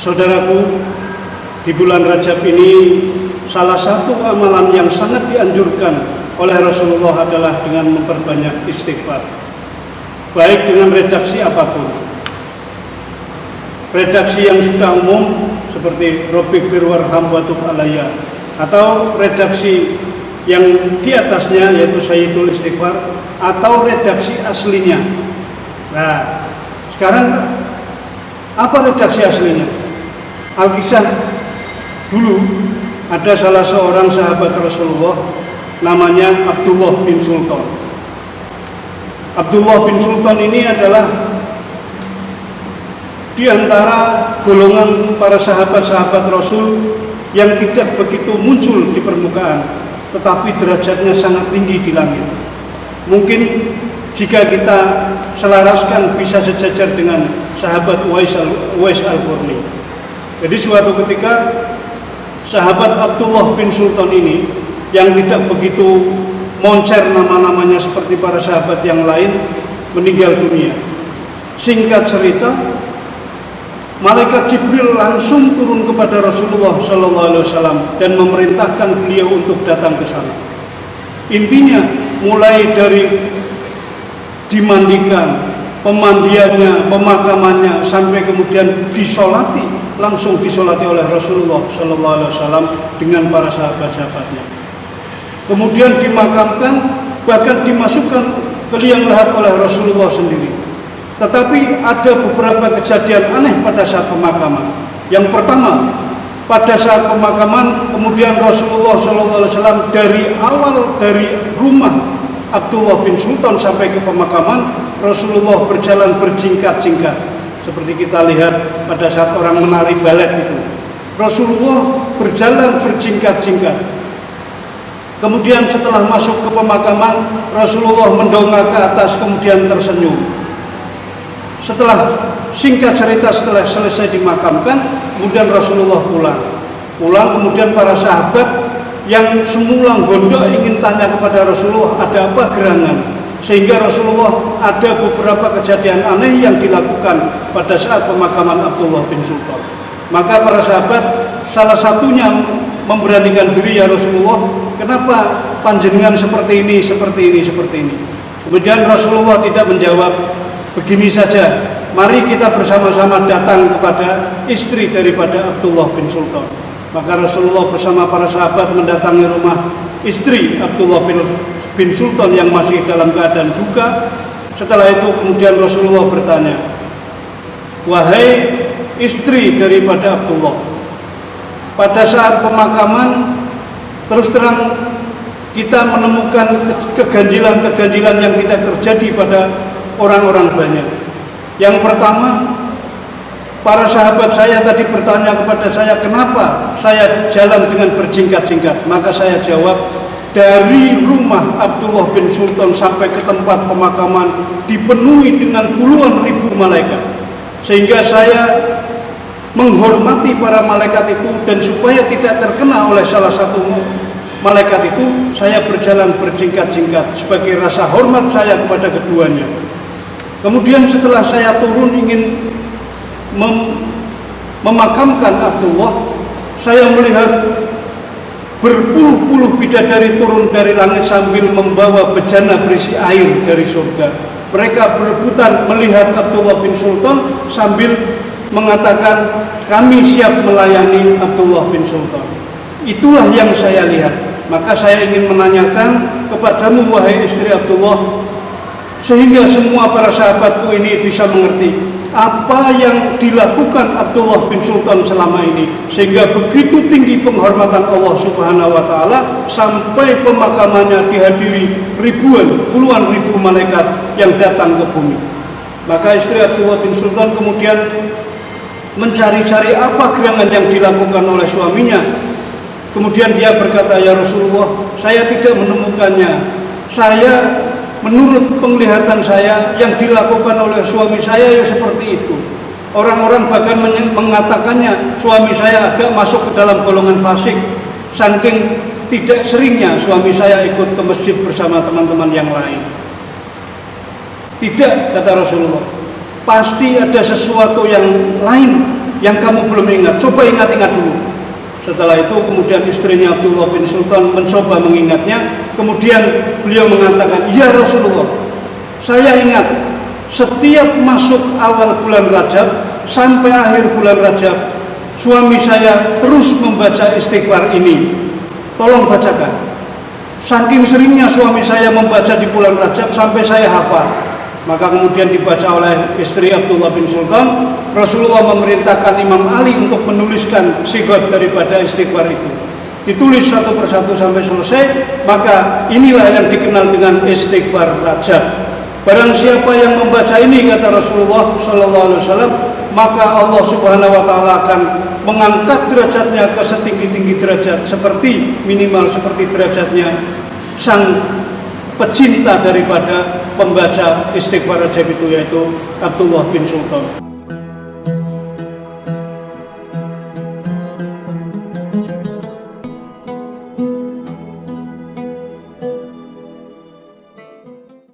Saudaraku, di bulan Rajab ini salah satu amalan yang sangat dianjurkan oleh Rasulullah adalah dengan memperbanyak istighfar, baik dengan redaksi apapun. Redaksi yang sudah umum seperti Rabbik firwarham wa tub alayya, atau redaksi yang di atasnya yaitu Sayyidul Istighfar, atau redaksi aslinya. Nah, sekarang apa redaksi aslinya? Alkisah dulu ada salah seorang sahabat Rasulullah namanya Abdullah bin Sultan. Abdullah bin Sultan ini adalah di antara golongan para sahabat-sahabat Rasul yang tidak begitu muncul di permukaan, tetapi derajatnya sangat tinggi di langit. Mungkin jika kita selaraskan bisa sejajar dengan sahabat Uwais al-Qarni. Jadi suatu ketika sahabat Abdullah bin Sultan ini yang tidak begitu moncer nama-namanya seperti para sahabat yang lain meninggal dunia. Singkat cerita, malaikat Jibril langsung turun kepada Rasulullah SAW dan memerintahkan beliau untuk datang ke sana. Intinya mulai dari dimandikan, pemandiannya, pemakamannya, sampai kemudian disolati, langsung disolati oleh Rasulullah SAW dengan para sahabat-sahabatnya. Kemudian dimakamkan, bahkan dimasukkan ke liang lahat oleh Rasulullah sendiri. Tetapi ada beberapa kejadian aneh pada saat pemakaman. Yang pertama, pada saat pemakaman, kemudian Rasulullah SAW dari awal dari rumah Abdullah bin Sultan sampai ke pemakaman, Rasulullah berjalan berjingkat-jingkat. Seperti kita lihat pada saat orang menari balet itu. Rasulullah berjalan berjingkat-jingkat. Kemudian setelah masuk ke pemakaman, Rasulullah mendongak ke atas kemudian tersenyum. Setelah singkat cerita, setelah selesai dimakamkan, kemudian Rasulullah pulang kemudian para sahabat yang semula gondok ingin tanya kepada Rasulullah ada apa gerangan, sehingga Rasulullah ada beberapa kejadian aneh yang dilakukan pada saat pemakaman Abdullah bin Sultan. Maka para sahabat salah satunya memberanikan diri, ya Rasulullah, kenapa panjenengan seperti ini. Kemudian Rasulullah tidak menjawab. Begini saja, mari kita bersama-sama datang kepada istri daripada Abdullah bin Sultan. Maka Rasulullah bersama para sahabat mendatangi rumah istri Abdullah bin Sultan yang masih dalam keadaan duka. Setelah itu kemudian Rasulullah bertanya, wahai istri daripada Abdullah, pada saat pemakaman terus terang kita menemukan keganjilan-keganjilan yang tidak terjadi pada orang-orang banyak. Yang pertama, para sahabat saya tadi bertanya kepada saya kenapa saya jalan dengan berjingkat-jingkat. Maka saya jawab, dari rumah Abdullah bin Sultan sampai ke tempat pemakaman dipenuhi dengan puluhan ribu malaikat, sehingga saya menghormati para malaikat itu, dan supaya tidak terkena oleh salah satu malaikat itu, saya berjalan berjingkat-jingkat sebagai rasa hormat saya kepada keduanya. Kemudian setelah saya turun ingin memakamkan Abdullah, saya melihat berpuluh-puluh bidadari turun dari langit sambil membawa bejana berisi air dari surga. Mereka berebutan melihat Abdullah bin Sultan sambil mengatakan, kami siap melayani Abdullah bin Sultan. Itulah yang saya lihat. Maka saya ingin menanyakan kepadamu, wahai istri Abdullah, sehingga semua para sahabatku ini bisa mengerti apa yang dilakukan Abdullah bin Sultan selama ini, sehingga begitu tinggi penghormatan Allah Subhanahu wa Ta'ala sampai pemakamannya dihadiri puluhan ribu malaikat yang datang ke bumi. Maka istri Abdullah bin Sultan kemudian mencari-cari apa gerangan yang dilakukan oleh suaminya. Kemudian dia berkata, ya Rasulullah, saya tidak menemukannya. Saya menurut penglihatan saya yang dilakukan oleh suami saya ya seperti itu. Orang-orang bahkan mengatakannya suami saya agak masuk ke dalam golongan fasik, saking tidak seringnya suami saya ikut ke masjid bersama teman-teman yang lain. Tidak, kata Rasulullah, pasti ada sesuatu yang lain yang kamu belum ingat. Coba ingat-ingat dulu. Setelah itu kemudian istrinya Abdullah bin Sultan mencoba mengingatnya. Kemudian beliau mengatakan, ya Rasulullah, saya ingat setiap masuk awal bulan Rajab sampai akhir bulan Rajab, suami saya terus membaca istighfar ini. Tolong bacakan. Saking seringnya suami saya membaca di bulan Rajab sampai saya hafal. Maka kemudian dibaca oleh istri Abdullah bin Sultan. Rasulullah memerintahkan Imam Ali untuk menuliskan sigat daripada istighfar itu. Ditulis satu persatu sampai selesai. Maka inilah yang dikenal dengan istighfar Rajab. Barang siapa yang membaca ini, kata Rasulullah SAW, maka Allah Subhanahu wa Ta'ala akan mengangkat derajatnya ke setinggi-tinggi derajat, seperti minimal seperti derajatnya sang pecinta daripada pembaca istighfar Rajab itu, yaitu Abdullah bin Sultan.